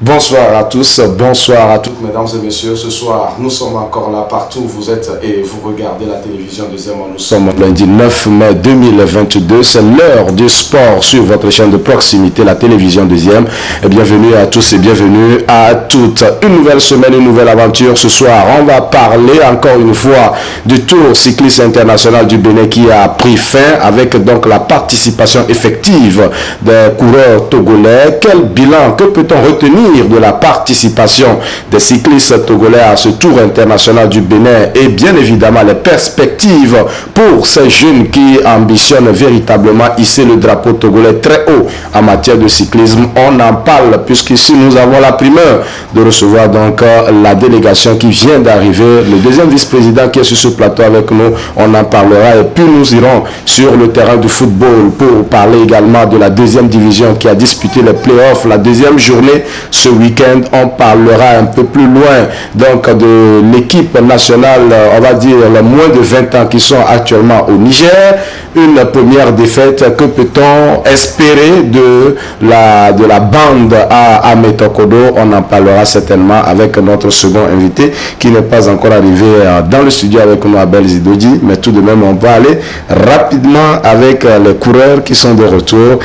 Bonsoir à tous, bonsoir à toutes mesdames et messieurs. Ce soir, nous sommes encore là partout où vous êtes et vous regardez la télévision Deuxième. Nous sommes lundi 9 mai 2022. C'est l'heure du sport sur votre chaîne de proximité, la télévision Deuxième. Et bienvenue à tous et bienvenue à toutes. Une nouvelle semaine, une nouvelle aventure. Ce soir, on va parler encore une fois du Tour cycliste international du Bénin qui a pris fin avec donc la participation effective des coureurs togolais. Quel bilan, que peut-on retenir de la participation des cyclistes togolais à ce Tour international du Bénin et bien évidemment les perspectives pour ces jeunes qui ambitionnent véritablement hisser le drapeau togolais très haut en matière de cyclisme. On en parle puisqu'ici nous avons la primeur de recevoir donc la délégation qui vient d'arriver, le deuxième vice-président qui est sur ce plateau avec nous. On en parlera et puis nous irons sur le terrain du football pour parler également de la deuxième division qui a disputé les playoffs, la deuxième journée ce week-end. On parlera un peu plus loin donc de l'équipe nationale, on va dire les moins de 20 ans qui sont actuellement au Niger. Une première défaite, que peut-on espérer de la bande à Metokodo? On en parlera certainement avec notre second invité qui n'est pas encore arrivé dans le studio avec nous, Abel Zidodi, mais tout de même on va aller rapidement avec les coureurs qui sont de retour.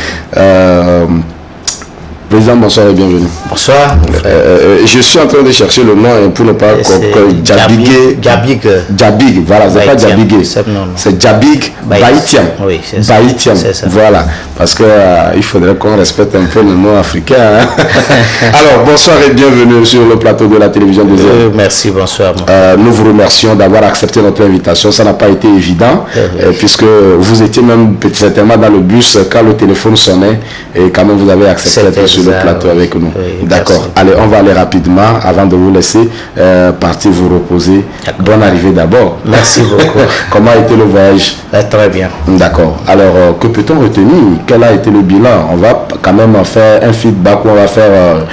Président, bonsoir et bienvenue. Bonsoir. Je suis en train de chercher le nom pour ne pas Djabig, voilà, c'est pas Djabigué, c'est Djabig Baïtiam. Oui, c'est ça. Baïtiam, voilà, parce que il faudrait qu'on respecte un peu le nom africain. Hein? Alors, bonsoir et bienvenue sur le plateau de la télévision Deuxième. Merci, bonsoir. Nous vous remercions d'avoir accepté notre invitation. Ça n'a pas été évident, puisque vous étiez même certainement dans le bus quand le téléphone sonnait et quand même vous avez accepté d'être sur le plateau avec nous. Oui, d'accord. Allez, on va aller rapidement avant de vous laisser partir vous reposer. Bonne arrivée d'abord. Merci beaucoup. Comment a été le voyage? Très bien. D'accord. Alors, que peut-on retenir? Quel a été le bilan? On va quand même faire un feedback, on va faire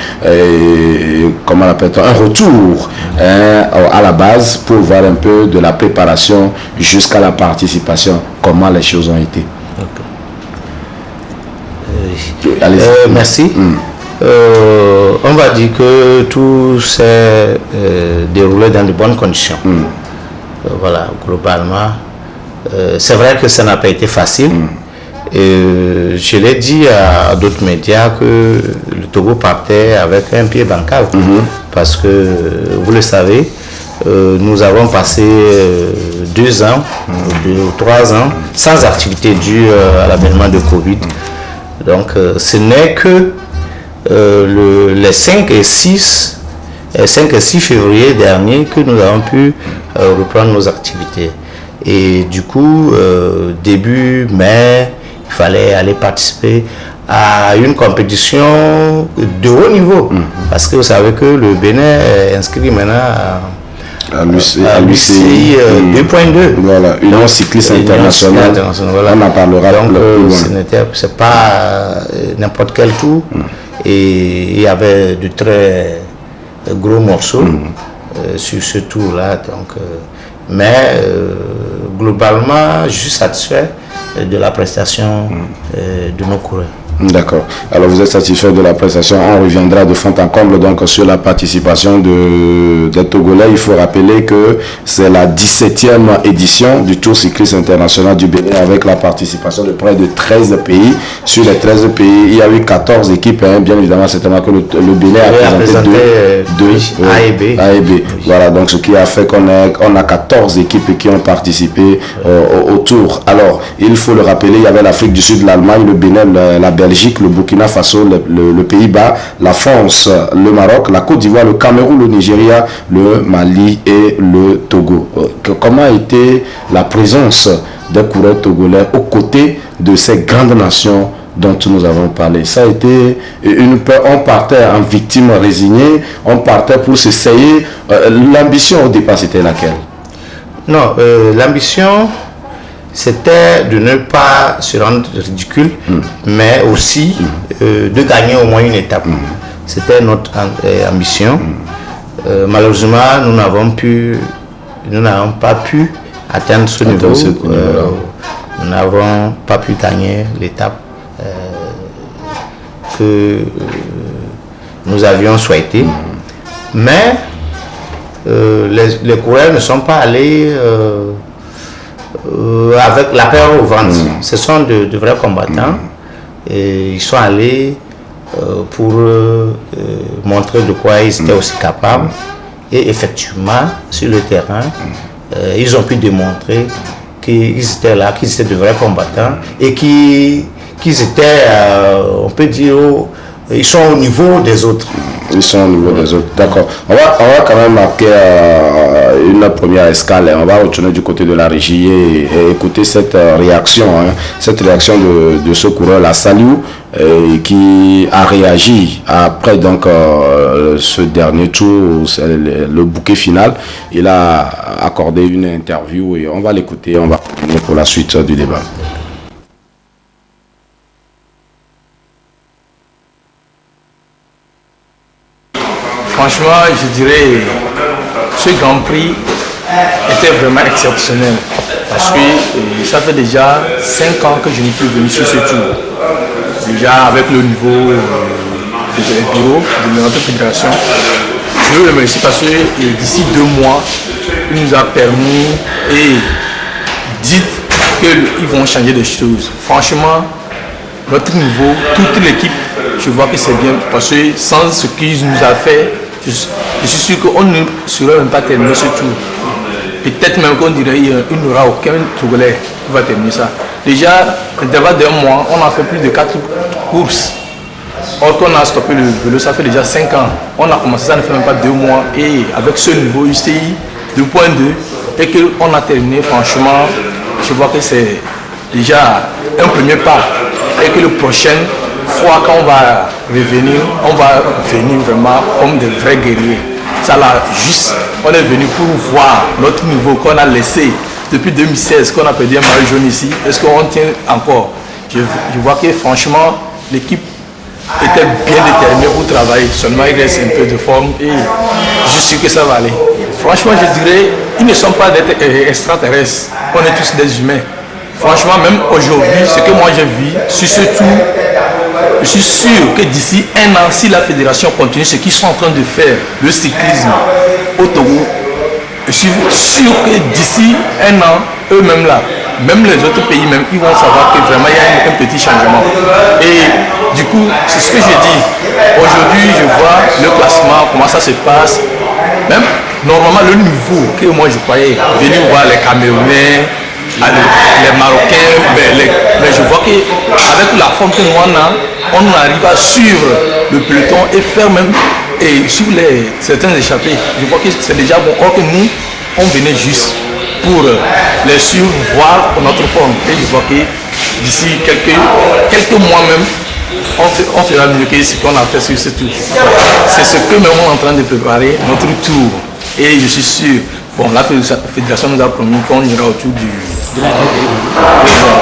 comment on appelle un retour à la base pour voir un peu de la préparation jusqu'à la participation, comment les choses ont été. Merci. On va dire que tout s'est déroulé dans de bonnes conditions. Voilà, globalement. C'est vrai que ça n'a pas été facile. Je l'ai dit à d'autres médias que le Togo partait avec un pied bancal. Parce que, vous le savez, nous avons passé 2 ans, 2 ou 3 ans, sans activité due à l'avènement de Covid. Donc, ce n'est que les 5 et 6 février dernier que nous avons pu reprendre nos activités. Et du coup, début mai, il fallait aller participer à une compétition de haut niveau. Parce que vous savez que le Bénin est inscrit maintenant à l'UCI 2.2. Voilà, Union cycliste internationale. Voilà. On en parlera. Donc, c'est pas n'importe quel tour. Et il y avait de très gros morceaux sur ce tour-là. Donc, mais globalement, je suis satisfait de la prestation de nos coureurs. D'accord. Alors vous êtes satisfait de la prestation. On reviendra de fond en comble donc sur la participation des Togolais. Il faut rappeler que c'est la 17e édition du Tour cycliste international du Bénin avec la participation de près de 13 pays. Sur les 13 pays, il y a eu 14 équipes. Bien évidemment, c'est tellement que le Bénin a présenté deux A et B. Voilà, donc ce qui a fait qu'on a 14 équipes qui ont participé au Tour. Alors, il faut le rappeler, il y avait l'Afrique du Sud, l'Allemagne, le Bénin, la Belgique, le Burkina Faso, le Pays-Bas, la France, le Maroc, la Côte d'Ivoire, le Cameroun, le Nigeria, le Mali et le Togo. Comment a été la présence des coureurs togolais aux côtés de ces grandes nations dont nous avons parlé? Ça a été on partait en victime résignée, on partait pour s'essayer. L'ambition au départ, c'était laquelle? Non, l'ambition, c'était de ne pas se rendre ridicule, mais aussi de gagner au moins une étape. C'était notre ambition. Malheureusement, nous n'avons pas pu atteindre ce niveau. Nous n'avons pas pu gagner l'étape que nous avions souhaité. Mais les coureurs ne sont pas allés avec la peur au ventre. Ce sont de vrais combattants. Et ils sont allés pour montrer de quoi ils étaient aussi capables. Et effectivement, sur le terrain, ils ont pu démontrer qu'ils étaient là, qu'ils étaient de vrais combattants et qu'ils étaient, on peut dire, ils sont au niveau des autres. Ils sont au niveau des autres, d'accord. On va quand même marquer une première escale. On va retourner du côté de la régie et écouter cette réaction, cette réaction de ce coureur-là, Saliou, qui a réagi après donc ce dernier tour, le bouquet final. Il a accordé une interview et on va l'écouter. On va continuer pour la suite du débat. Franchement, je dirais ce Grand Prix était vraiment exceptionnel parce que ça fait déjà 5 ans que je ne suis venu sur ce tour. Déjà avec le niveau des bureaux de notre fédération. Je veux le remercier parce que d'ici 2 mois, il nous a permis et dit qu'ils vont changer de choses. Franchement, notre niveau, toute l'équipe, je vois que c'est bien parce que sans ce qu'ils nous a fait, je suis sûr qu'on ne saurait même pas terminer ce tour. Peut-être même qu'on dirait qu'il n'y aura aucun Togolais qui va terminer ça. Déjà, l'intervalle d'1 mois, on a fait plus de 4 courses. Or qu'on a stoppé le vélo, ça fait déjà 5 ans. On a commencé, ça ne fait même pas 2 mois. Et avec ce niveau UCI 2.2 et qu'on a terminé, franchement, je vois que c'est déjà un premier pas. Et que le prochain fois quand on va revenir, on va venir vraiment comme des vrais guerriers. Ça là, juste, on est venu pour voir notre niveau qu'on a laissé depuis 2016, qu'on a perdu un maillot jaune ici. Est-ce qu'on tient encore? Je vois que franchement, l'équipe était bien déterminée pour travailler. Seulement, il reste un peu de forme et je suis sûr que ça va aller. Franchement, je dirais, ils ne sont pas des extraterrestres. On est tous des humains. Franchement, même aujourd'hui, ce que moi j'ai vu sur ce tour, je suis sûr que d'ici 1 an, si la fédération continue ce qu'ils sont en train de faire, le cyclisme au Togo, je suis sûr que d'ici 1 an, eux-mêmes là, même les autres pays même, ils vont savoir que vraiment il y a un petit changement. Et du coup, c'est ce que je dis. Aujourd'hui, je vois le classement, comment ça se passe. Même normalement, le niveau que moi je croyais, venir voir les Camerounais, les Marocains, mais je vois qu'avec la forme que nous on arrive à suivre le peloton et faire même et sur certains échappés. Je vois que c'est déjà bon. Or que nous, on venait juste pour les suivre, voir notre forme. Et je vois que d'ici quelques mois même, on fera mieux que ce qu'on a fait sur ce tour. C'est ce que nous sommes en train de préparer, notre tour. Et je suis sûr, bon, la fédération nous a promis qu'on ira autour du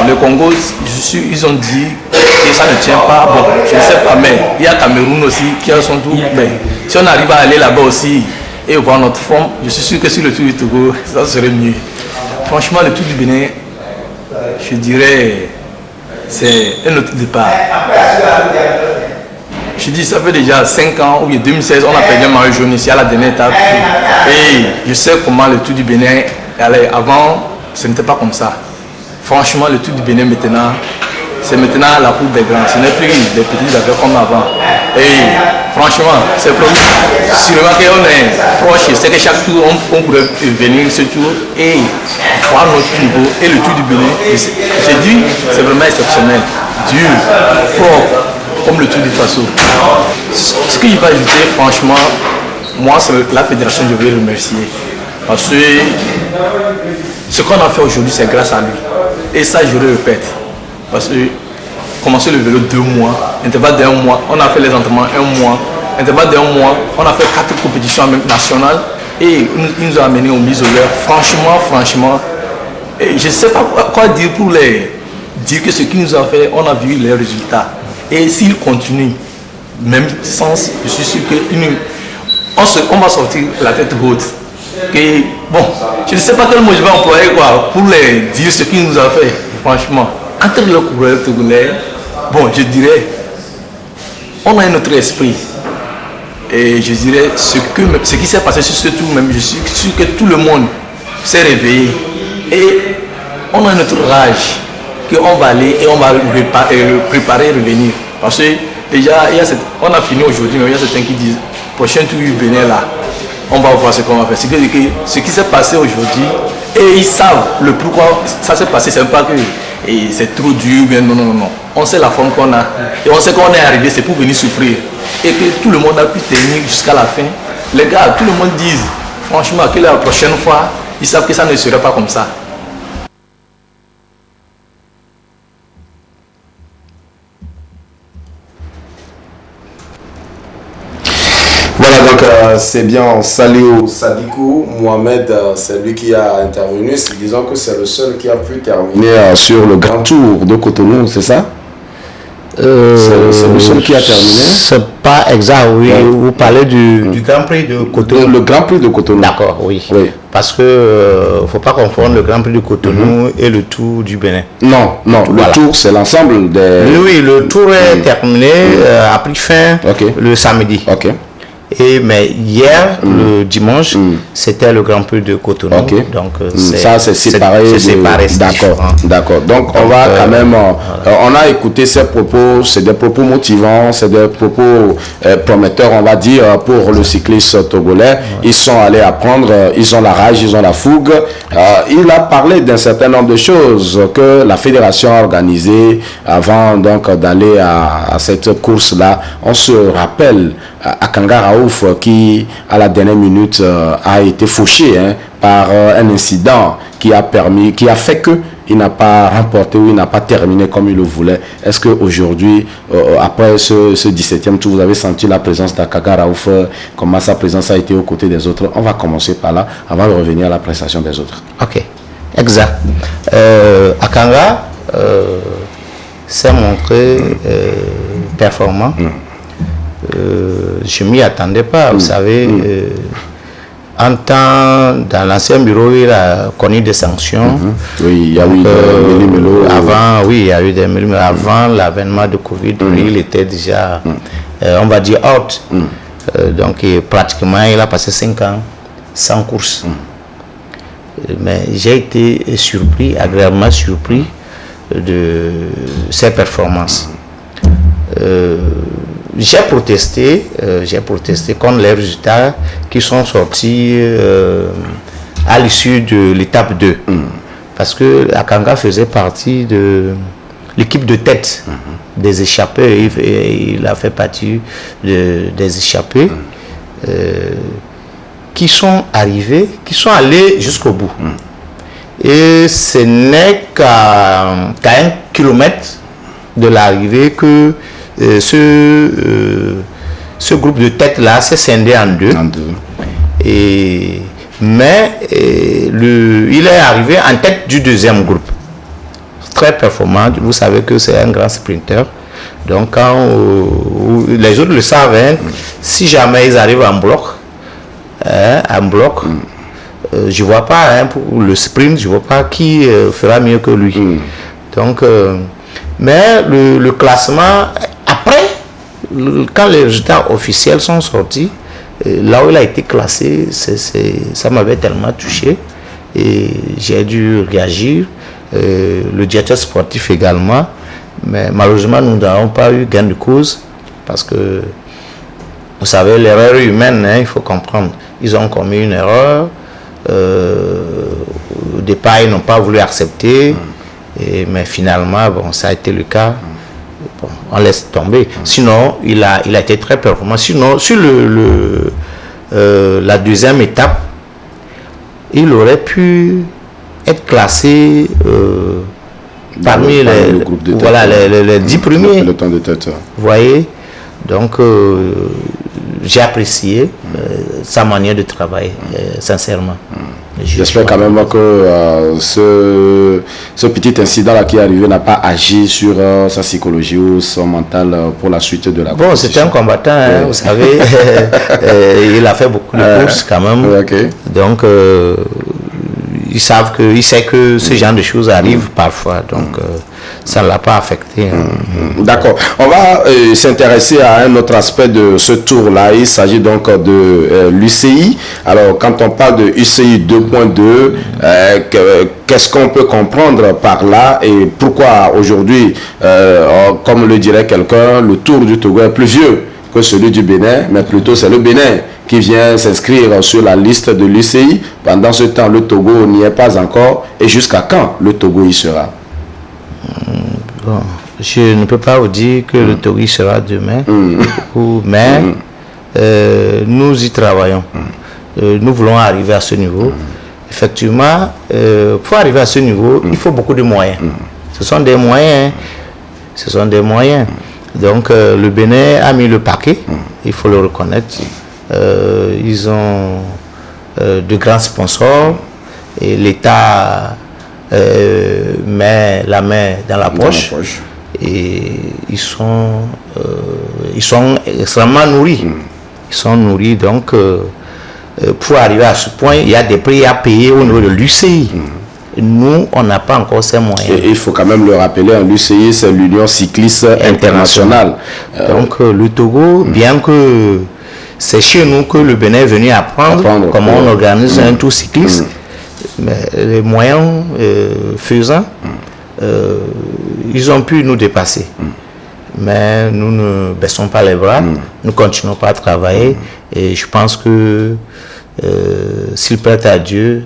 le Congo, ils ont dit que ça ne tient pas. Bon, je ne sais pas, mais il y a Cameroun aussi qui a son tour. Mais si on arrive à aller là-bas aussi et voir notre forme, je suis sûr que sur le tour du Togo, ça serait mieux. Franchement, le tour du Bénin, je dirais, c'est un autre départ. Je dis, ça fait déjà 5 ans, ou bien 2016, on a perdu un maillot jaune ici à la dernière étape. Et je sais comment le tour du Bénin allait. Avant, ce n'était pas comme ça. Franchement, le tour du Bénin maintenant, c'est maintenant la cour des grands. Ce n'est plus des petits affaires comme avant. Et franchement, c'est promis. Sûrement qu'on est proche. C'est que chaque tour, on pourrait venir ce tour et voir notre niveau. Et le tour du Bénin, j'ai dit, c'est vraiment exceptionnel. Dur, propre, comme le tour du Faso. Ce que je vais ajouter, franchement, moi, c'est la fédération, je veux remercier. Parce que ce qu'on a fait aujourd'hui, c'est grâce à lui. Et ça, je le répète. Parce que commencer le vélo 2 mois, intervalle d'1 mois, on a fait les entraînements 1 mois, intervalle d'1 mois, on a fait 4 compétitions nationales et il nous a amenés au mises au vert. Franchement, et je ne sais pas quoi dire pour dire que ce qu'il nous a fait, on a vu les résultats. Et s'il continue, même sens, je suis sûr qu'on va sortir la tête haute. Et bon, je ne sais pas quel mot je vais employer pour dire ce qu'il nous a fait, franchement. Entre le coureur togolais, bon, je dirais, on a un autre esprit. Et je dirais, ce qui s'est passé sur ce tour, même, je suis sûr que tout le monde s'est réveillé. Et on a notre rage qu'on va aller et on va préparer revenir. Parce que déjà, on a fini aujourd'hui, mais il y a certains qui disent, prochain tour du Bénin là, on va voir ce qu'on va faire. C'est que ce qui s'est passé aujourd'hui, et ils savent le pourquoi ça s'est passé, c'est pas que c'est trop dur, bien non. On sait la forme qu'on a, et on sait qu'on est arrivé, c'est pour venir souffrir. Et que tout le monde a pu tenir jusqu'à la fin. Les gars, tout le monde dit, franchement, que la prochaine fois, ils savent que ça ne sera pas comme ça. Voilà, donc c'est bien Saliou Sadikou Mohamed, c'est lui qui a intervenu. Disons que c'est le seul qui a pu terminer sur le Grand Tour de Cotonou, c'est ça? C'est le seul qui a terminé. C'est pas exact, oui. Ouais. Vous parlez du Grand Prix de Cotonou. Le Grand Prix de Cotonou. D'accord, oui. Parce que faut pas confondre le Grand Prix de Cotonou et le Tour du Bénin. Non, le Tour c'est l'ensemble des... Oui, le Tour est terminé, a pris fin le samedi. Mais hier, le dimanche, c'était le Grand Prix de Cotonou. Donc ça c'est séparé. D'accord. Donc on va quand même, on a écouté ces propos, c'est des propos motivants, c'est des propos prometteurs, on va dire, pour le cycliste togolais. Ils sont allés apprendre, ils ont la rage, ils ont la fougue. Il a parlé d'un certain nombre de choses que la fédération a organisées avant donc d'aller à cette course-là. On se rappelle Akanga Raouf qui à la dernière minute a été fauché par un incident qui a fait que il n'a pas remporté ou il n'a pas terminé comme il le voulait. Est-ce qu'aujourd'hui, après ce 17e tour, vous avez senti la présence d'Akanga Raouf, comment sa présence a été aux côtés des autres? On va commencer par là avant de revenir à la prestation des autres. Ok, exact. Akanga s'est montré performant. Je ne m'y attendais pas, vous savez. Dans l'ancien bureau, il a connu des sanctions. Oui, il y a eu des méli-mélo. Il y a eu des méli-mélo. Avant l'avènement de Covid, il était déjà, on va dire, out. Donc, pratiquement, il a passé 5 ans sans course. Mais j'ai été agréablement surpris de ses performances. J'ai protesté contre les résultats qui sont sortis à l'issue de l'étape 2. Parce que Akanga faisait partie de l'équipe de tête des échappés. Il a fait partie des échappés qui sont allés jusqu'au bout. Et ce n'est qu'à 1 kilomètre de l'arrivée que ce groupe de tête là s'est scindé en deux. Mais il est arrivé en tête du deuxième groupe, très performant. Vous savez que c'est un grand sprinter, donc quand les autres le savent, si jamais ils arrivent en bloc, je vois pas pour le sprint, je vois pas qui fera mieux que lui. Donc mais le classement, après, quand les résultats officiels sont sortis, là où il a été classé, ça m'avait tellement touché et j'ai dû réagir. Le directeur sportif également, mais malheureusement nous n'avons pas eu gain de cause parce que vous savez, l'erreur humaine, il faut comprendre. Ils ont commis une erreur. Au départ, ils n'ont pas voulu accepter. Mais finalement, ça a été le cas. On laisse tomber. Sinon, il a été très performant. Sinon, sur la deuxième étape, il aurait pu être classé parmi les 10 premiers. Le temps de tête. Vous voyez? Donc, j'ai apprécié sa manière de travailler, sincèrement. J'espère quand même que ce petit incident-là qui est arrivé n'a pas agi sur sa psychologie ou son mental pour la suite de la compétition. Bon, c'était un combattant, vous savez. Il a fait beaucoup de courses quand même. Donc, il sait que ce genre de choses arrivent parfois, donc ça ne l'a pas affecté. D'accord. On va s'intéresser à un autre aspect de ce tour-là. Il s'agit donc de l'UCI. Alors, quand on parle de UCI 2.2, qu'est-ce qu'on peut comprendre par là et pourquoi aujourd'hui, comme le dirait quelqu'un, le tour du Togo est plus vieux que celui du Bénin, mais plutôt c'est le Bénin qui vient s'inscrire sur la liste de l'UCI. Pendant ce temps, le Togo n'y est pas encore. Et jusqu'à quand le Togo y sera? Bon, je ne peux pas vous dire que le Togo y sera demain, mais nous y travaillons. Nous voulons arriver à ce niveau. Effectivement, pour arriver à ce niveau, il faut beaucoup de moyens. Ce sont des moyens. Ce sont des moyens. Donc, le Bénin a mis le paquet, il faut le reconnaître. Ils ont de grands sponsors et l'État met la main dans la poche. Et ils sont extrêmement nourris. Ils sont nourris, donc pour arriver à ce point, il y a des prix à payer au niveau de l'UCI. Nous, on n'a pas encore ces moyens. Et il faut quand même le rappeler, l'UCI, c'est l'Union cycliste internationale. Donc le Togo, bien que c'est chez nous que le Bénin est venu apprendre comment on organise un tour cycliste, mais les moyens faisant, ils ont pu nous dépasser. Mais nous ne baissons pas les bras, nous continuons pas à travailler et je pense que s'il plaît à Dieu,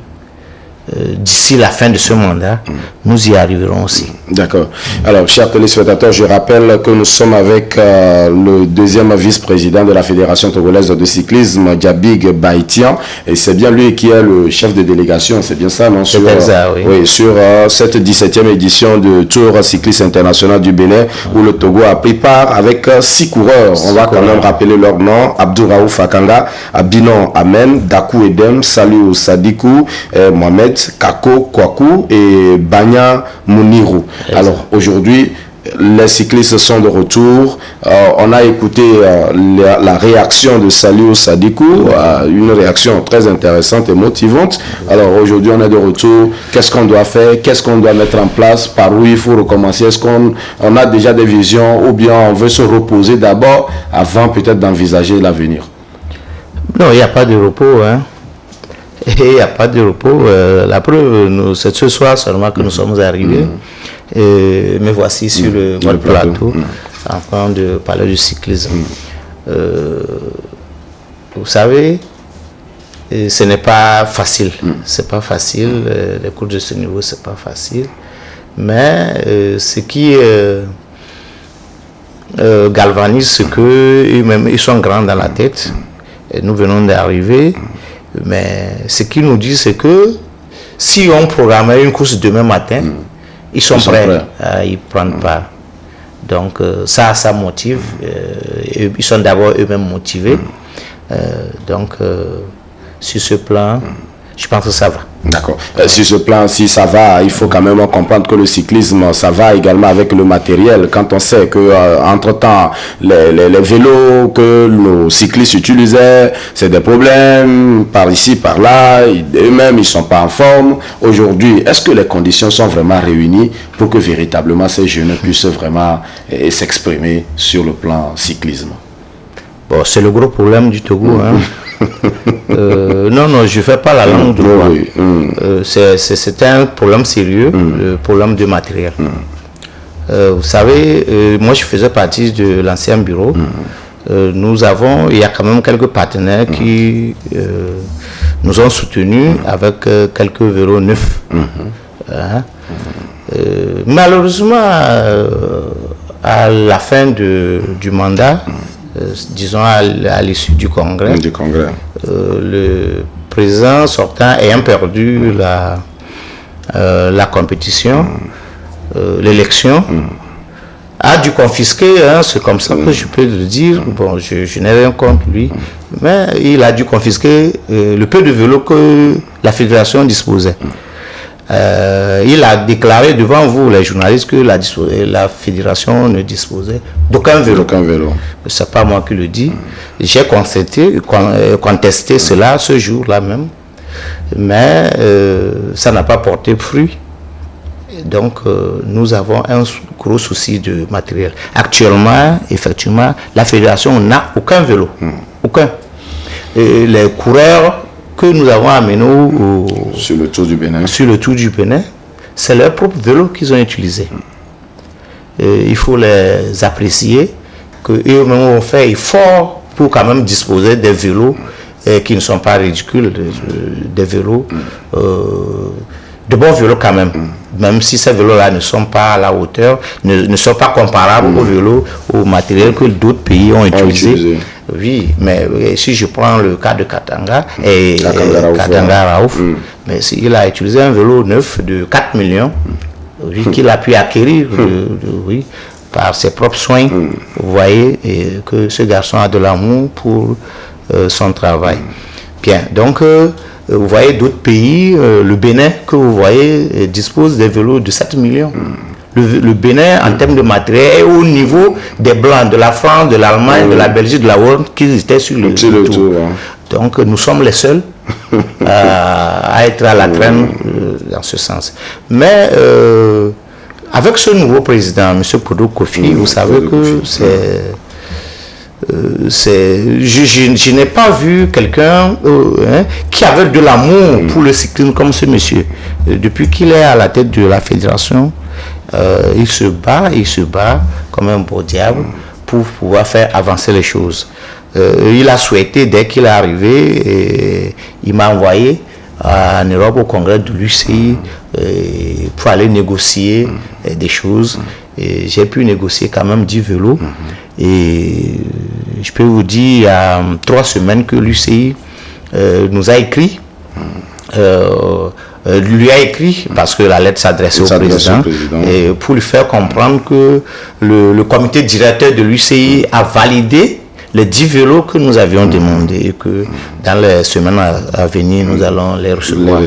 d'ici la fin de ce mandat, nous y arriverons aussi. D'accord. Alors, chers téléspectateurs, je rappelle que nous sommes avec le deuxième vice-président de la Fédération togolaise de cyclisme, Diabig Baïtian, et c'est bien lui qui est le chef de délégation, c'est bien ça, non? Sur, oui, sur cette 17e édition du Tour cycliste international du Bénin, où le Togo a pris part avec 6 coureurs. On va quand même rappeler leurs noms: Abdouraou Fakanga, Abinon Amen, Dakou Edem, Salou Sadikou, Mohamed Kako Kwaku et Banya Mounirou. Alors aujourd'hui, les cyclistes sont de retour. On a écouté la réaction de Salou Sadikou, une réaction très intéressante et motivante. Alors aujourd'hui, on est de retour. Qu'est-ce qu'on doit faire? Qu'est-ce qu'on doit mettre en place? Par où il faut recommencer? Est-ce qu'on a déjà des visions ou bien on veut se reposer d'abord avant peut-être d'envisager l'avenir? Non, il n'y a pas de repos, hein. Et il n'y a pas de repos. La preuve, c'est ce soir seulement que nous sommes arrivés. Me voici sur le plateau en train de parler du cyclisme. Vous savez, ce n'est pas facile. C'est pas facile. Les cours de ce niveau, c'est pas facile. Mais ce qui galvanise, c'est qu'eux-mêmes, ils sont grands dans la tête. Et nous venons d'arriver. Mais ce qu'ils nous disent, c'est que si on programmait une course demain matin, ils sont prêts à y prendre part. Donc ça motive. Ils sont d'abord eux-mêmes motivés. Donc sur ce plan, je pense que ça va. D'accord. Sur ce plan, si ça va, il faut quand même comprendre que le cyclisme, ça va également avec le matériel. Quand on sait que entre-temps, les vélos que nos cyclistes utilisaient, c'est des problèmes par ici, par là, eux-mêmes, ils ne sont pas en forme. Aujourd'hui, est-ce que les conditions sont vraiment réunies pour que véritablement ces jeunes puissent vraiment s'exprimer sur le plan cyclisme? Bon, c'est le gros problème du Togo, hein. Non, je ne fais pas la langue de bois. C'est un problème sérieux, le problème de matériel. Vous savez, moi je faisais partie de l'ancien bureau. Il y a quand même quelques partenaires qui nous ont soutenus avec quelques vélos neufs. Malheureusement, à la fin du mandat, disons à l'issue du congrès, le président sortant ayant perdu la compétition, l'élection, a dû confisquer, hein, c'est comme ça que je peux le dire, bon, je n'ai rien contre lui, mais il a dû confisquer le peu de vélos que la fédération disposait. Il a déclaré devant vous, les journalistes, que la fédération ne disposait d'aucun vélo. Ce n'est pas moi qui le dis. J'ai contesté cela ce jour-là même. mais ça n'a pas porté fruit. Donc, nous avons un gros souci de matériel. Actuellement, effectivement, la fédération n'a aucun vélo. Aucun. Et les coureurs que nous avons amenés sur le Tour du Bénin, c'est leur propre vélo qu'ils ont utilisé. Il faut les apprécier, qu'eux-mêmes ont fait effort pour quand même disposer des vélos qui ne sont pas ridicules, des vélos, de bons vélos quand même si ces vélos-là ne sont pas à la hauteur, ne sont pas comparables aux vélos, au matériel que d'autres pays ont utilisé. Oui, mais si je prends le cas de Katanga et Katanga Raouf, mais il a utilisé un vélo neuf de 4 millions, qu'il a pu acquérir par ses propres soins. Vous voyez que ce garçon a de l'amour pour son travail. Bien, donc vous voyez d'autres pays, le Bénin que vous voyez dispose des vélos de 7 millions. Le Bénin, en termes de matériel, est au niveau des Blancs, de la France, de l'Allemagne, de la Belgique, de la Hollande, qui étaient sur le tour. Donc nous sommes les seuls à être à la traîne dans ce sens. Mais avec ce nouveau président, M. Kodo Kofi, vous savez que je n'ai pas vu quelqu'un qui avait de l'amour pour le cyclisme comme ce monsieur. Depuis qu'il est à la tête de la fédération, il se bat comme un beau diable pour pouvoir faire avancer les choses. Il a souhaité, dès qu'il est arrivé, il m'a envoyé en Europe au congrès de l'UCI pour aller négocier des choses. J'ai pu négocier quand même 10 vélos. Et je peux vous dire, il y a 3 semaines que l'UCI nous a écrit. Lui a écrit parce que la lettre s'adressait au président et pour lui faire comprendre que le comité directeur de l'UCI a validé les 10 vélos que nous avions demandé et que dans les semaines à venir nous allons les recevoir.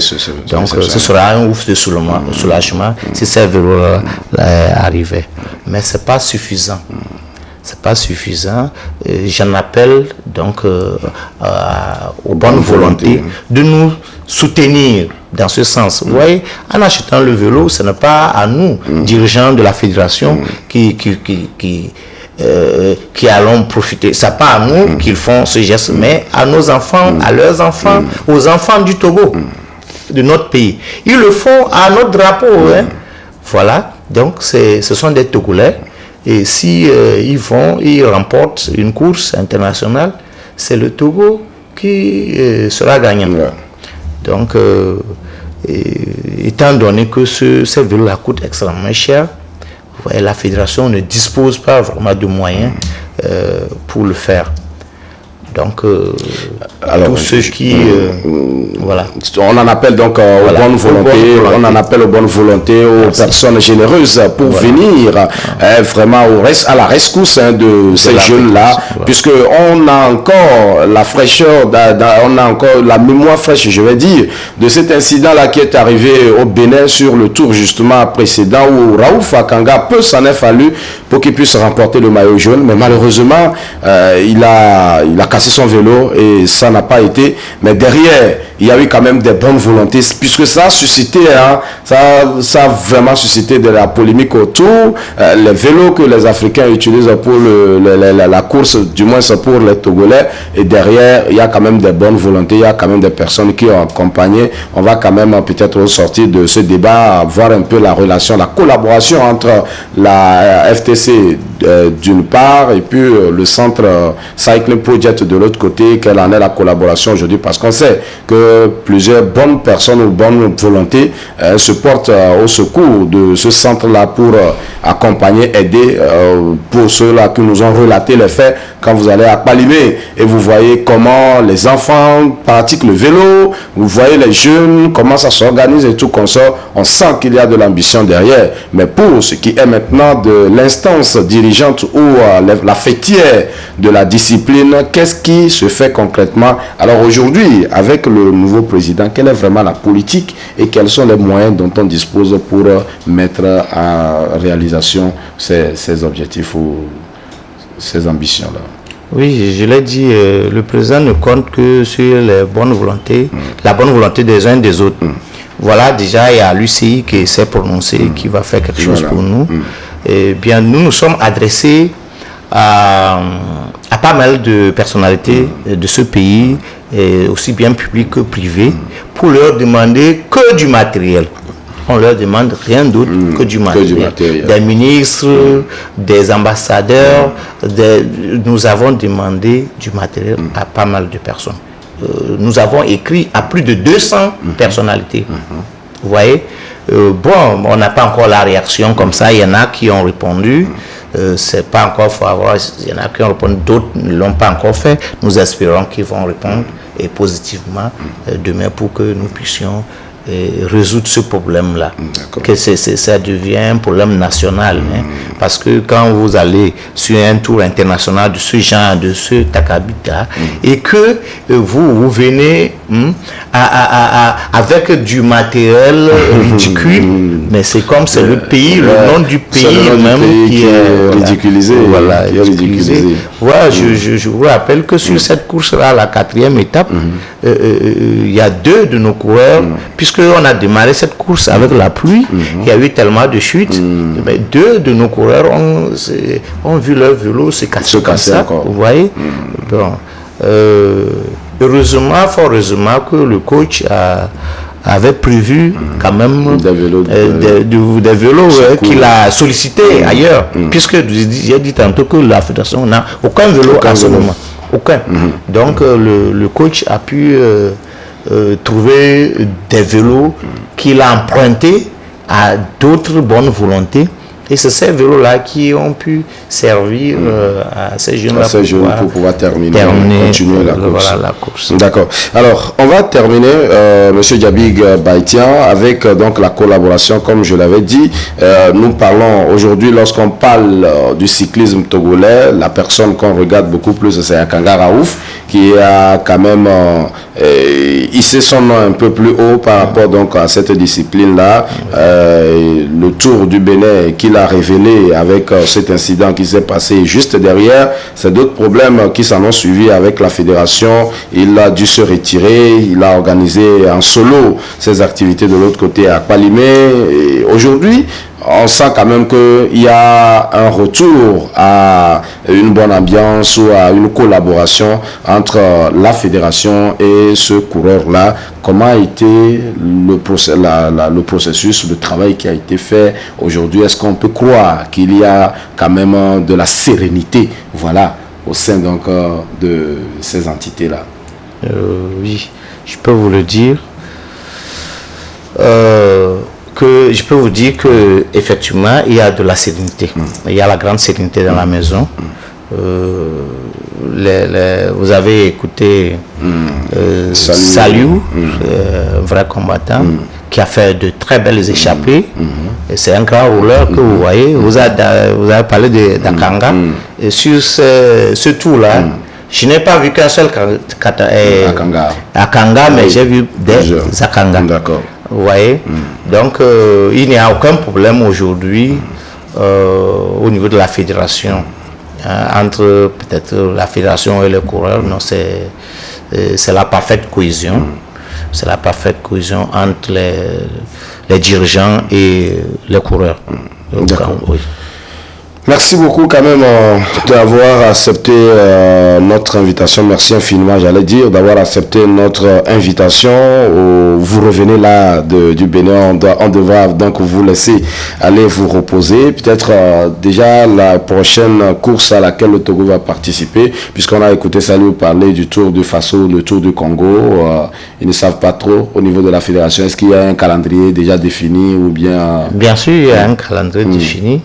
Donc ce sera un ouf de soulagement si ces vélos arrivaient. Mais c'est pas suffisant. C'est pas suffisant. J'en appelle donc aux bonnes volontés de nous soutenir dans ce sens. Vous voyez, en achetant le vélo, ce n'est pas à nous, dirigeants de la fédération, qui allons profiter. Ce n'est pas à nous qu'ils font ce geste, mais à nos enfants, à leurs enfants, aux enfants du Togo, de notre pays. Ils le font à notre drapeau. Voilà, donc ce sont des Togolais. Et si ils remportent une course internationale, c'est le Togo qui sera gagnant. Donc, étant donné que ces vélos coûtent extrêmement cher, vous voyez, la fédération ne dispose pas vraiment de moyens pour le faire. Donc, tous ceux qui... voilà. On en appelle donc aux bonnes volontés, on en appelle aux bonnes volontés, aux personnes généreuses pour venir vraiment à la rescousse de ces jeunes-là, puisque on a encore la fraîcheur, on a encore la mémoire fraîche, je vais dire, de cet incident-là qui est arrivé au Bénin sur le tour justement précédent où Raouf Akanga, peu s'en est fallu pour qu'il puisse remporter le maillot jaune, mais malheureusement, il a cassé son vélo et ça n'a pas été. Mais derrière, il y a eu quand même des bonnes volontés, puisque ça a suscité, ça a vraiment suscité de la polémique autour. Les vélos que les Africains utilisent pour la course, du moins c'est pour les Togolais. Et derrière, il y a quand même des bonnes volontés, il y a quand même des personnes qui ont accompagné. On va quand même peut-être sortir de ce débat, voir un peu la relation, la collaboration entre la FTC d'une part et puis le centre Cycling Project de l'autre côté, quelle en est la collaboration aujourd'hui, parce qu'on sait que plusieurs bonnes personnes ou bonnes volontés se portent au secours de ce centre-là pour accompagner, aider, pour ceux-là qui nous ont relaté les faits. Quand vous allez à Palimé et vous voyez comment les enfants pratiquent le vélo, vous voyez les jeunes, comment ça s'organise et tout comme ça, on sent qu'il y a de l'ambition derrière. Mais pour ce qui est maintenant de l'instance dirigeante ou la fêtière de la discipline, qu'est-ce qui se fait concrètement? Alors aujourd'hui, avec le nouveau président, quelle est vraiment la politique et quels sont les moyens dont on dispose pour mettre en réalisation ces objectifs ou ces ambitions-là? Oui, je l'ai dit, le président ne compte que sur les bonnes volontés, la bonne volonté des uns et des autres. Voilà, déjà, il y a l'UCI qui s'est prononcé, qui va faire quelque chose pour nous. Et bien, nous sommes adressés à pas mal de personnalités de ce pays, et aussi bien public que privé, pour leur demander que du matériel. On leur demande rien d'autre que du matériel. Des ministres, des ambassadeurs, nous avons demandé du matériel à pas mal de personnes. Nous avons écrit à plus de 200 personnalités. Vous voyez, bon, on n'a pas encore la réaction comme ça. Il y en a qui ont répondu. C'est pas encore, faut avoir, il y en a qui ont répondu, d'autres ne l'ont pas encore fait. Nous espérons qu'ils vont répondre et positivement demain pour que nous puissions résoudre ce problème-là. Que ça devient un problème national. Parce que quand vous allez sur un tour international de ce genre, de ce takabita, et que vous venez avec du matériel ridicule, mais c'est comme c'est le pays, le nom du pays même qui est ridiculisé. Voilà, ridiculisé. Voilà, je vous rappelle que sur cette course-là, la 4e étape, il y a 2 de nos coureurs, puisqu'on a démarré cette course avec la pluie, il y a eu tellement de chutes, mais 2 de nos coureurs ont vu leur vélo se casser comme ça, vous voyez. Bon, heureusement, fort heureusement que le coach avait prévu quand même des vélos qu'il a sollicité ailleurs, puisque j'ai dit tantôt que la fédération n'a aucun vélo à ce moment. Aucun. Donc le coach a pu trouver des vélos qu'il a empruntés à d'autres bonnes volontés. Et c'est ces vélos-là qui ont pu servir à ces jeunes-là pour pouvoir continuer la course. D'accord. Alors, on va terminer, M. Diabig Baïtian, avec donc la collaboration, comme je l'avais dit. Nous parlons aujourd'hui, lorsqu'on parle du cyclisme togolais, la personne qu'on regarde beaucoup plus, c'est Akanga Raouf, qui a quand même hissé son nom un peu plus haut par rapport donc à cette discipline-là. Le Tour du Bénin qu'il a révélé avec cet incident qui s'est passé juste derrière, c'est d'autres problèmes qui s'en ont suivi avec la fédération. Il a dû se retirer, il a organisé en solo ses activités de l'autre côté à Palimé. Aujourd'hui, on sent quand même qu'il y a un retour à une bonne ambiance ou à une collaboration entre la fédération et ce coureur-là. Comment a été le processus, le travail qui a été fait aujourd'hui? Est-ce qu'on peut croire qu'il y a quand même de la sérénité, voilà, au sein donc de ces entités-là? Oui, je peux vous le dire. Je peux vous dire que effectivement il y a de la sérénité. Il y a la grande sérénité dans la maison. Vous avez écouté Saliou, vrai combattant, qui a fait de très belles échappées. Et c'est un grand rouleur que vous voyez. Vous avez parlé d'Akanga. Et sur ce tour-là, je n'ai pas vu qu'un seul Akanga, mais j'ai vu des Akanga. D'accord. Vous voyez, donc il n'y a aucun problème aujourd'hui au niveau de la fédération, entre peut-être la fédération et les coureurs. Non, c'est la parfaite cohésion. C'est la parfaite cohésion entre les dirigeants et les coureurs. D'accord. Oui. Merci beaucoup quand même d'avoir accepté notre invitation. Merci infiniment, j'allais dire, d'avoir accepté notre invitation. Vous revenez là du Bénin, on devra donc vous laisser aller vous reposer. Peut-être déjà la prochaine course à laquelle le Togo va participer, puisqu'on a écouté Saliou parler du Tour du Faso, le Tour du Congo. Ils ne savent pas trop au niveau de la fédération. Est-ce qu'il y a un calendrier déjà défini ou bien... Bien sûr, il y a un calendrier défini.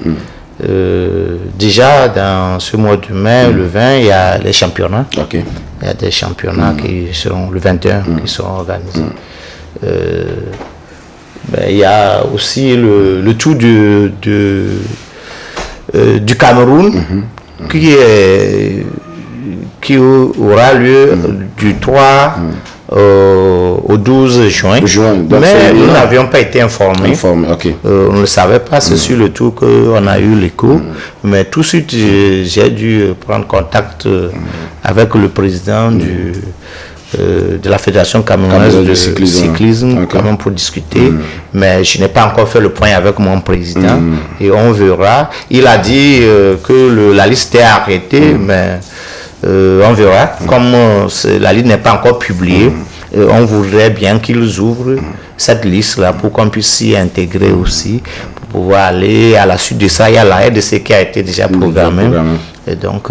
Déjà dans ce mois de mai, le 20, il y a les championnats. Okay. Il y a des championnats qui seront le 21 qui seront organisés. Il y a aussi le tour du Cameroun qui aura lieu du 3 au 12 juin. Mais nous n'avions pas été informés. Okay. On ne le savait pas, c'est sur le tour qu'on a eu l'écho. Mais tout de suite, j'ai dû prendre contact avec le président de la Fédération camerounaise de cyclisme quand même pour discuter. Mais je n'ai pas encore fait le point avec mon président. Et on verra. Il a dit que la liste est arrêtée, mais on verra. Comme la liste n'est pas encore publiée, on voudrait bien qu'ils ouvrent cette liste-là pour qu'on puisse s'y intégrer aussi, pour pouvoir aller à la suite de ça. Il y a la RDC qui a été déjà programmée. Et donc,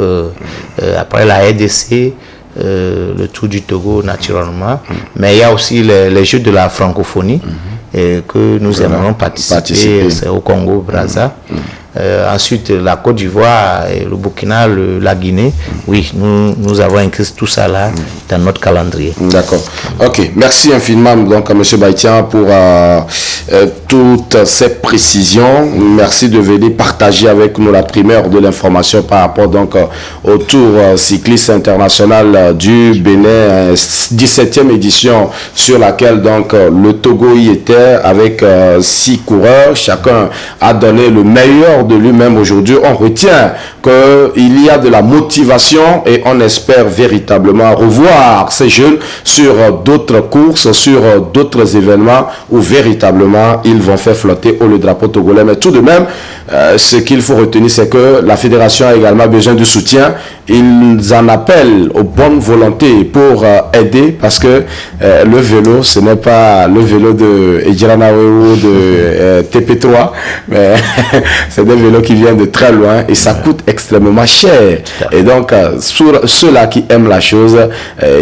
après la RDC, le Tour du Togo naturellement, mais il y a aussi les Jeux de la francophonie que nous aimerions participer. C'est au Congo, Brazza. Ensuite, la Côte d'Ivoire, le Burkina, la Guinée. Oui, nous avons inclus tout ça là dans notre calendrier. D'accord. Ok. Merci infiniment donc à M. Baïtian pour toutes ces précisions. Merci de venir partager avec nous la primeur de l'information par rapport donc au Tour cycliste international du Bénin, 17e édition sur laquelle donc le Togo y était avec 6 coureurs. Chacun a donné le meilleur de lui-même. Aujourd'hui, on retient qu'il y a de la motivation et on espère véritablement revoir ces jeunes sur d'autres courses, sur d'autres événements où véritablement ils vont faire flotter le drapeau togolais. Mais tout de même, ce qu'il faut retenir, c'est que la fédération a également besoin de soutien. Ils en appellent aux bonnes volontés pour aider, parce que le vélo, ce n'est pas le vélo de Ejiranawe ou de TP3, mais c'est des vélos qui viennent de très loin et ça coûte extrêmement cher. Et donc, ceux-là qui aiment la chose,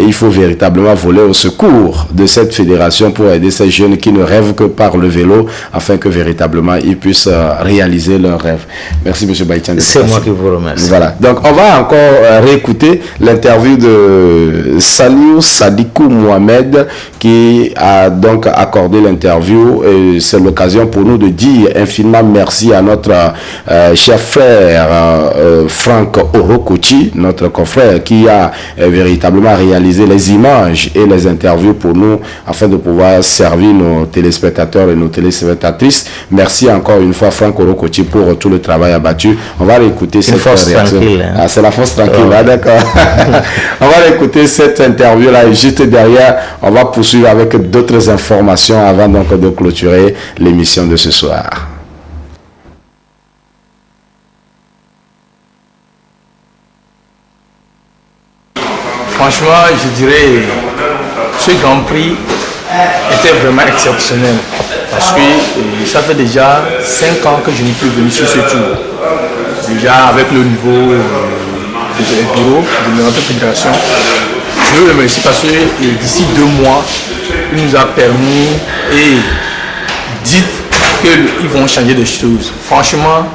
il faut véritablement voler au secours de cette fédération pour aider ces jeunes qui ne rêvent que par le vélo, afin que véritablement ils puissent réaliser leurs rêves. Merci, M. Baïtian. C'est moi qui vous remercie. Voilà. Donc, on va encore réécouter l'interview de Saliou Sadikou Mohamed qui a donc accordé l'interview, et c'est l'occasion pour nous de dire infiniment merci à notre cher frère Franck Orokochi, notre confrère qui a véritablement réalisé les images et les interviews pour nous afin de pouvoir servir nos téléspectateurs et nos téléspectatrices. Merci encore une fois Franck Orokochi pour tout le travail abattu. On va réécouter cette réaction. Ah, c'est la force tranquille. Ah, d'accord. On va écouter cette interview là et juste derrière on va poursuivre avec d'autres informations avant donc de clôturer l'émission de ce soir. Franchement, je dirais ce Grand Prix était vraiment exceptionnel, parce que ça fait déjà 5 ans que je n'ai plus venu sur ce tour. Déjà avec le niveau du bureau de notre fédération, je veux le remercier parce que d'ici 2 mois, il nous a permis et dit qu'ils vont changer de choses. Franchement,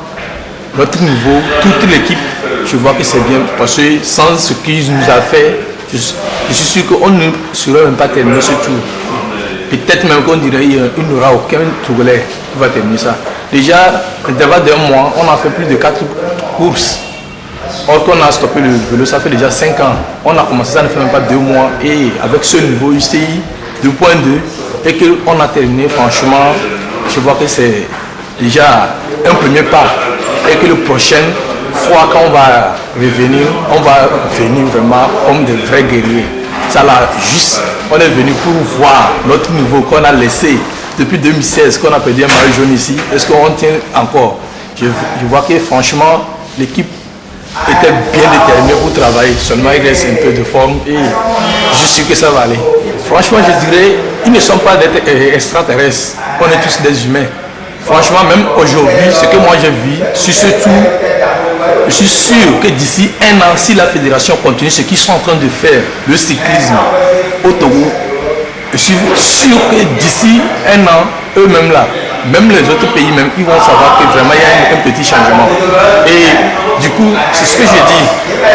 notre niveau, toute l'équipe, je vois que c'est bien, parce que sans ce qu'ils nous a fait, je suis sûr qu'on ne serait même pas terminé ce tour. Peut-être même qu'on dirait qu'il n'y aura aucun Togolais qui va terminer ça. Déjà, l'intervalle d'1 mois, on a fait plus de 4 courses. Or qu'on a stoppé le vélo, ça fait déjà 5 ans. On a commencé, ça ne fait même pas 2 mois. Et avec ce niveau UCI 2.2, et qu'on a terminé, franchement, je vois que c'est déjà un premier pas. Et que le prochain fois quand on va revenir, on va venir vraiment comme des vrais guerriers. Ça là, juste, on est venu pour voir notre niveau qu'on a laissé depuis 2016, qu'on a perdu un maillot jaune ici. Est-ce qu'on tient encore? Je vois que franchement, l'équipe était bien déterminée pour travailler. Seulement, il reste un peu de forme et je suis sûr que ça va aller. Franchement, je dirais, ils ne sont pas des extraterrestres. On est tous des humains. Franchement, même aujourd'hui, ce que moi j'ai vu sur ce tour, je suis sûr que d'ici 1 an, si la fédération continue ce qu'ils sont en train de faire, le cyclisme au Togo, je suis sûr que d'ici 1 an, eux-mêmes là, même les autres pays même, ils vont savoir que vraiment il y a un petit changement. Et du coup, c'est ce que j'ai dit.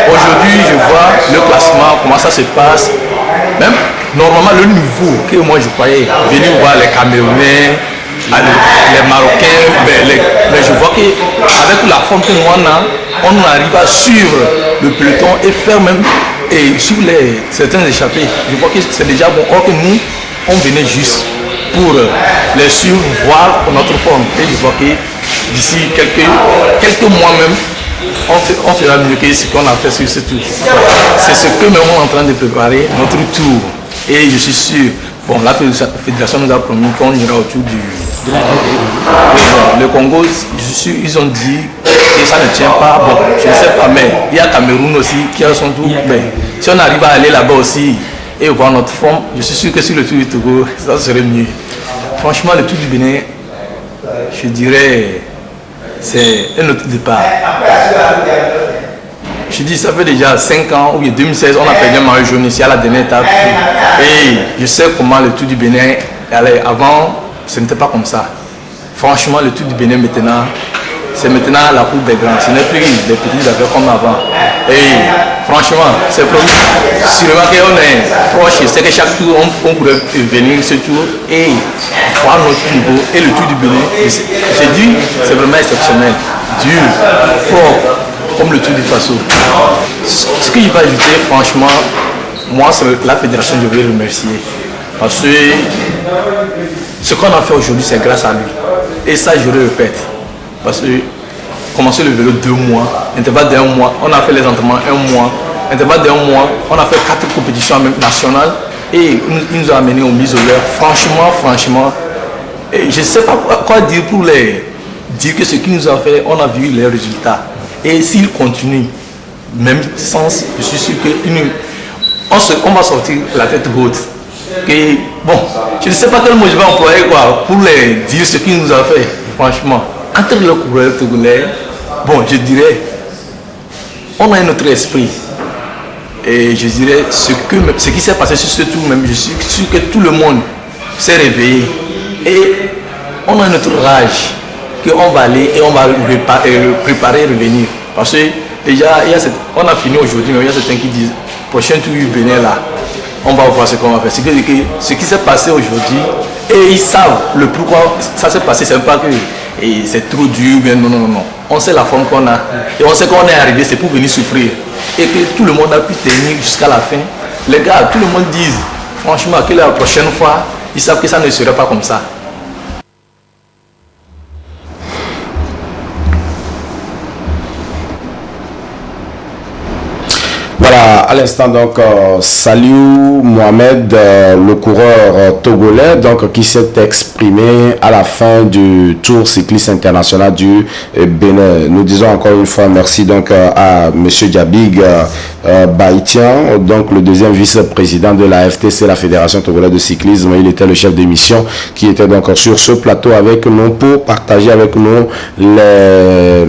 Aujourd'hui, je vois le classement, comment ça se passe. Même normalement, le niveau que moi je croyais, venir voir les Camerounais, les Marocains, mais je vois qu'avec la forme que nous on arrive à suivre le peloton et faire même Et sur certains échappés, je crois que c'est déjà bon. Or que nous, on venait juste pour les suivre, voir notre forme. Et je vois que d'ici quelques mois même, on fera mieux que ce qu'on a fait sur ce tour. C'est ce que nous sommes en train de préparer, notre tour. Et je suis sûr, bon, la fédération nous a promis qu'on ira autour le Congo, je suis sûr, ils ont dit que ça ne tient pas. Bon, je ne sais pas, mais il y a Cameroun aussi qui a son tour. Mais si on arrive à aller là-bas aussi et voir notre forme, je suis sûr que sur le tour du Togo, ça serait mieux. Franchement, le tour du Bénin, je dirais, c'est un autre départ. Je dis, ça fait déjà 5 ans, ou bien 2016, on a perdu un maillot jaune ici à la dernière étape. Et je sais comment le tour du Bénin allait. Avant, ce n'était pas comme ça. Franchement, le tour du Bénin maintenant, c'est maintenant la cour des grands. Ce n'est plus des petits affaires comme avant. Et franchement, c'est promis. Sûrement qu'on est proche. C'est que chaque tour, on pourrait venir ce tour et voir notre niveau. Et le tour du Bénin, j'ai dit, c'est vraiment exceptionnel. Dur, fort, comme le tour du Faso. Ce que je vais ajouter, franchement, moi, c'est la fédération, je veux remercier. Parce que ce qu'on a fait aujourd'hui, c'est grâce à lui. Et ça, je le répète. Parce que commencer le vélo 2 mois, intervalle d'1 mois, on a fait les entraînements 1 mois, intervalle d'1 mois, on a fait 4 compétitions nationales et il nous a amené au mise au l'heure. Franchement, et je ne sais pas quoi dire pour dire que ce qu'il nous a fait, on a vu les résultats. Et s'il continue, même sens, je suis sûr qu'on va sortir la tête haute. Et bon, je ne sais pas quel mot je vais employer pour dire ce qu'il nous a fait, franchement. Entre le coureur togolais, bon, je dirais, on a un autre esprit. Et je dirais, ce qui s'est passé sur ce tour même, je suis sûr que tout le monde s'est réveillé. Et on a un autre rage qu'on va aller et on va préparer et revenir. Parce que déjà, on a fini aujourd'hui, mais il y a certains qui disent, prochain tour du Bénin là, on va voir ce qu'on va faire. Ce qui s'est passé aujourd'hui, et ils savent le pourquoi ça s'est passé, c'est pas que c'est trop dur, mais non. On sait la forme qu'on a, et on sait qu'on est arrivé, c'est pour venir souffrir. Et que tout le monde a pu tenir jusqu'à la fin. Les gars, tout le monde dit, franchement, que la prochaine fois, ils savent que ça ne serait pas comme ça. Voilà, à l'instant donc Saliou Mohamed, le coureur togolais, donc qui s'est exprimé à la fin du Tour cycliste international du Bénin. Nous disons encore une fois merci donc à Monsieur Diabig Baïtian, donc le deuxième vice-président de la FTC, la Fédération Togolaise de Cyclisme. Il était le chef d'émission qui était donc sur ce plateau avec nous pour partager avec nous les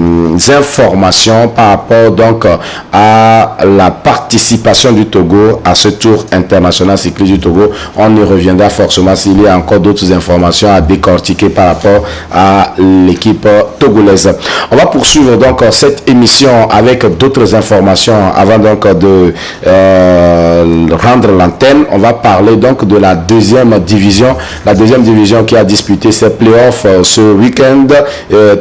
informations par rapport donc à la participation du Togo à ce Tour international cycliste du Togo. On y reviendra forcément s'il y a encore d'autres informations à décortiquer par rapport à l'équipe togolaise. On va poursuivre donc cette émission avec d'autres informations avant donc de rendre l'antenne. On va parler donc de la deuxième division. La deuxième division qui a disputé ses playoffs ce week-end.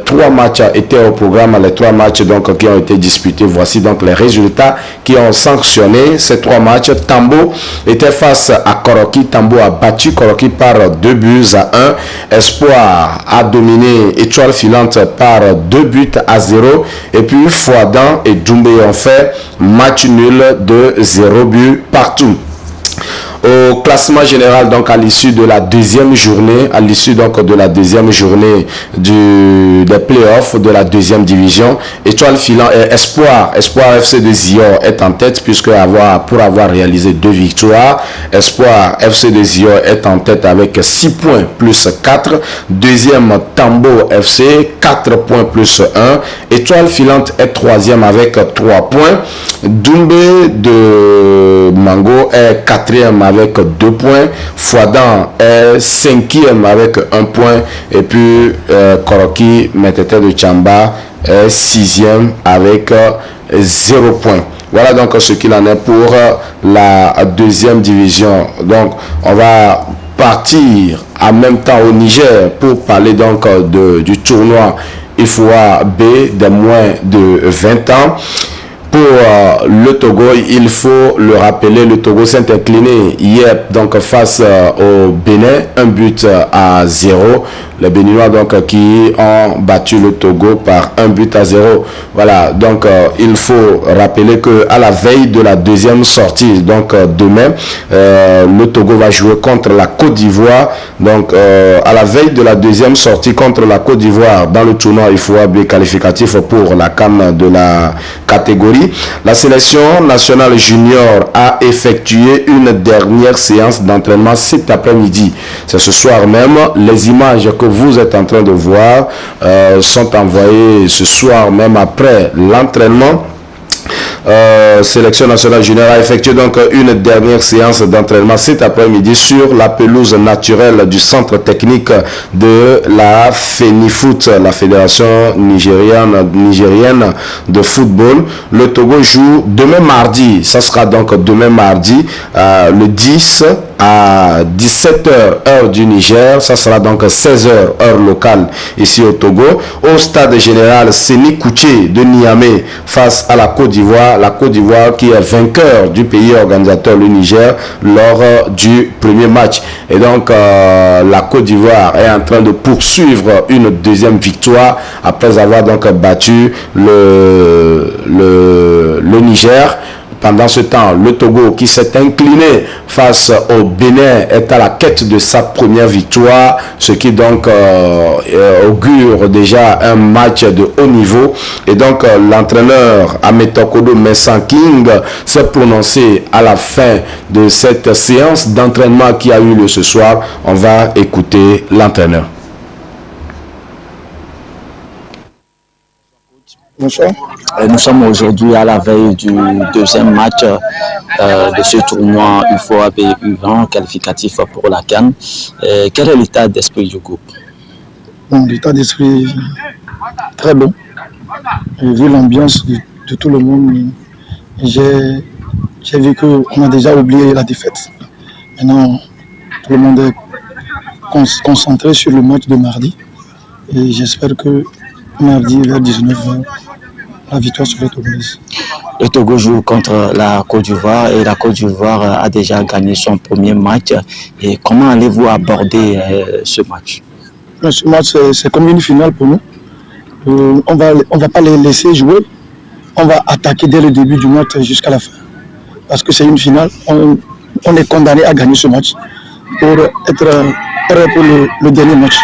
3 matchs étaient au programme. Les 3 matchs donc qui ont été disputés. Voici donc les résultats qui ont sanctionné ces 3 matchs. Tambo était face à Koroki. Tambo a battu Koroki par 2-1. Espoir a dominé Étoile Filante par 2-0. Et puis Fouadan et Djoumbé ont fait match nul de 0 but partout. Au classement général, donc à l'issue de la deuxième journée, des playoffs de la deuxième division, Étoile Filante et Espoir FC de Zior est en tête pour avoir réalisé 2 victoires. Espoir FC de Zior est en tête avec 6 points plus 4. Deuxième, Tambo FC, 4 points plus 1. Étoile Filante est troisième avec 3 points. Doumbé de Mango est quatrième avec 2 points. Fouadan est 5e avec 1 point. Et puis Koroki Metete de Tchamba est 6e avec 0 point. Voilà donc ce qu'il en est pour la deuxième division. Donc on va partir en même temps au Niger pour parler donc du tournoi IFOA B des moins de 20 ans. pour le Togo, il faut le rappeler, le Togo s'est incliné hier donc face au Bénin, 1-0. Les Béninois donc qui ont battu le Togo par 1-0. Voilà, donc il faut rappeler que à la veille de la deuxième sortie, donc demain, le Togo va jouer contre la Côte d'Ivoire. Donc à la veille de la deuxième sortie contre la Côte d'Ivoire dans le tournoi IFOA-B qualificatif pour la CAN de la catégorie, la sélection nationale junior a effectué une dernière séance d'entraînement cet après-midi. C'est ce soir même. Les images que vous êtes en train de voir sont envoyées ce soir même après l'entraînement. Sélection nationale junior a effectué donc une dernière séance d'entraînement cet après-midi sur la pelouse naturelle du centre technique de la FENIFOOT, la Fédération nigérienne de football. Le Togo joue demain mardi, ça sera donc demain mardi, le 10 à 17h heure du Niger, ça sera donc 16h heure locale ici au Togo, au stade général Séni Kouché de Niamey face à la Côte d'Ivoire. La Côte d'Ivoire qui est vainqueur du pays organisateur, le Niger, lors du premier match. Et donc la Côte d'Ivoire est en train de poursuivre une deuxième victoire après avoir donc battu le Niger. Pendant ce temps, le Togo qui s'est incliné face au Bénin est à la quête de sa première victoire, ce qui donc augure déjà un match de haut niveau. Et donc l'entraîneur Ametokodo Messanking s'est prononcé à la fin de cette séance d'entraînement qui a eu lieu ce soir. On va écouter l'entraîneur. Bonsoir. Nous sommes aujourd'hui à la veille du deuxième match de ce tournoi UFOA-B U20 qualificatif pour la CAN. Quel est l'état d'esprit du groupe? Bon, l'état d'esprit très bon. Vu l'ambiance de tout le monde, j'ai vu qu'on a déjà oublié la défaite. Maintenant, tout le monde est concentré sur le match de mardi. Et j'espère que mardi vers 19h, la victoire sera togolaise. Le Togo joue contre la Côte d'Ivoire et la Côte d'Ivoire a déjà gagné son premier match. Et comment allez-vous aborder ce match? Ce match, c'est comme une finale pour nous. On va pas les laisser jouer. On va attaquer dès le début du match jusqu'à la fin. Parce que c'est une finale. On est condamné à gagner ce match pour être prêt pour le dernier match.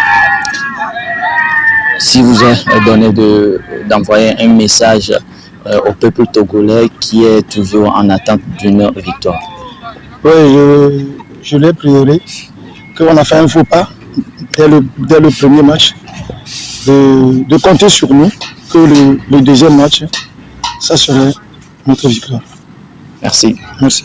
Si vous est donné d'envoyer un message au peuple togolais qui est toujours en attente d'une victoire. Oui, je l'ai prié qu'on a fait un faux pas dès le premier match, de compter sur nous, que le deuxième match, ça serait notre victoire. Merci. Merci.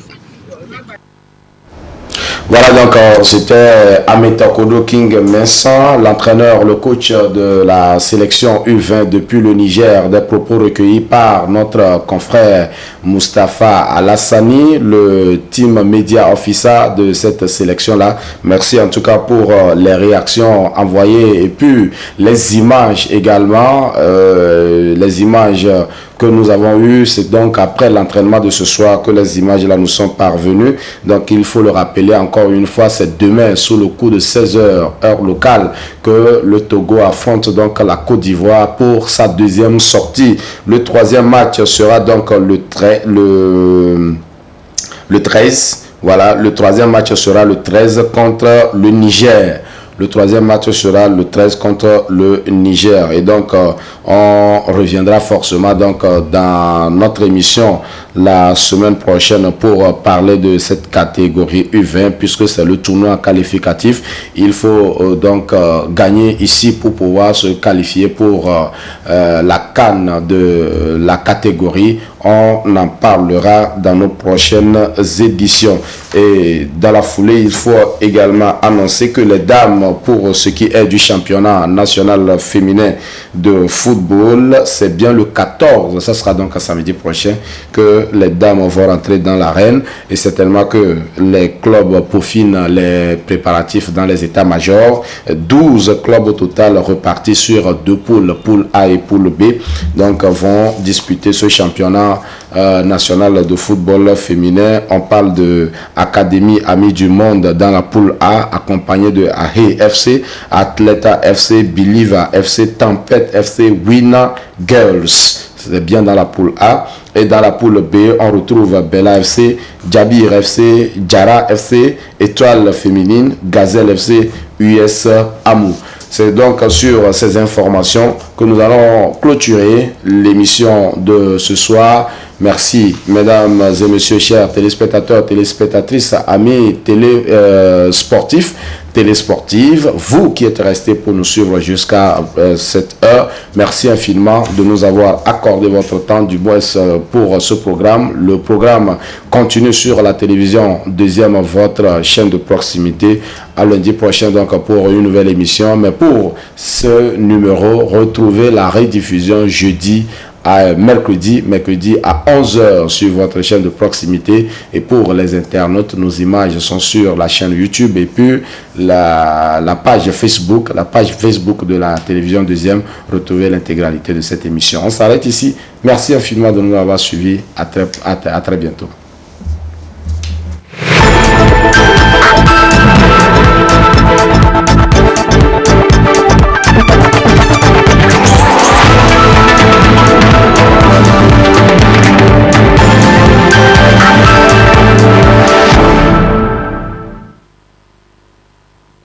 Voilà donc c'était Ametokodo King Mensah, l'entraîneur, le coach de la sélection U20 depuis le Niger, des propos recueillis par notre confrère Mustapha Alassani, le team média officer de cette sélection-là. Merci en tout cas pour les réactions envoyées et puis les images également, les images que nous avons eu, c'est donc après l'entraînement de ce soir que les images là nous sont parvenues. Donc il faut le rappeler encore une fois, c'est demain sous le coup de 16h heure locale que le Togo affronte donc la Côte d'Ivoire pour sa deuxième sortie. Le troisième match sera donc le 13. Voilà, le troisième match sera le 13 contre le Niger. Le troisième match sera le 13 contre le Niger. Et donc, on reviendra forcément donc dans notre émission la semaine prochaine pour parler de cette catégorie U20 puisque c'est le tournoi qualificatif. Il faut donc gagner ici pour pouvoir se qualifier pour la CAN de la catégorie. On en parlera dans nos prochaines éditions. Et dans la foulée, il faut également annoncer que les dames, pour ce qui est du championnat national féminin de football, c'est bien le 14, ça sera donc à samedi prochain, que les dames vont rentrer dans l'arène. Et c'est tellement que les clubs peaufinent les préparatifs dans les états-majors. 12 clubs au total repartis sur deux poules, poule A et poule B, donc vont disputer ce championnat championnat national de football féminin. On parle de Académie Amis du Monde dans la poule A, accompagné de Ahe FC, Atleta FC, Biliva FC, Tempête FC, Wina Girls. C'est bien dans la poule A. Et dans la poule B, on retrouve Bella FC, Djabir FC, Djara FC, Étoile Féminine, Gazelle FC, US Amou. C'est donc sur ces informations que nous allons clôturer l'émission de ce soir. Merci, mesdames et messieurs, chers téléspectateurs, téléspectatrices, amis télésportifs, télésportives, vous qui êtes restés pour nous suivre jusqu'à cette heure. Merci infiniment de nous avoir accordé votre temps, du moins pour ce programme. Le programme continue sur la télévision Deuxième, votre chaîne de proximité. À lundi prochain donc pour une nouvelle émission. Mais pour ce numéro, retrouvez la rediffusion jeudi à mercredi à 11h sur votre chaîne de proximité. Et pour les internautes, nos images sont sur la chaîne YouTube et puis la page Facebook de la télévision Deuxième. Retrouvez l'intégralité de cette émission. On s'arrête ici. Merci infiniment de nous avoir suivis. À très bientôt.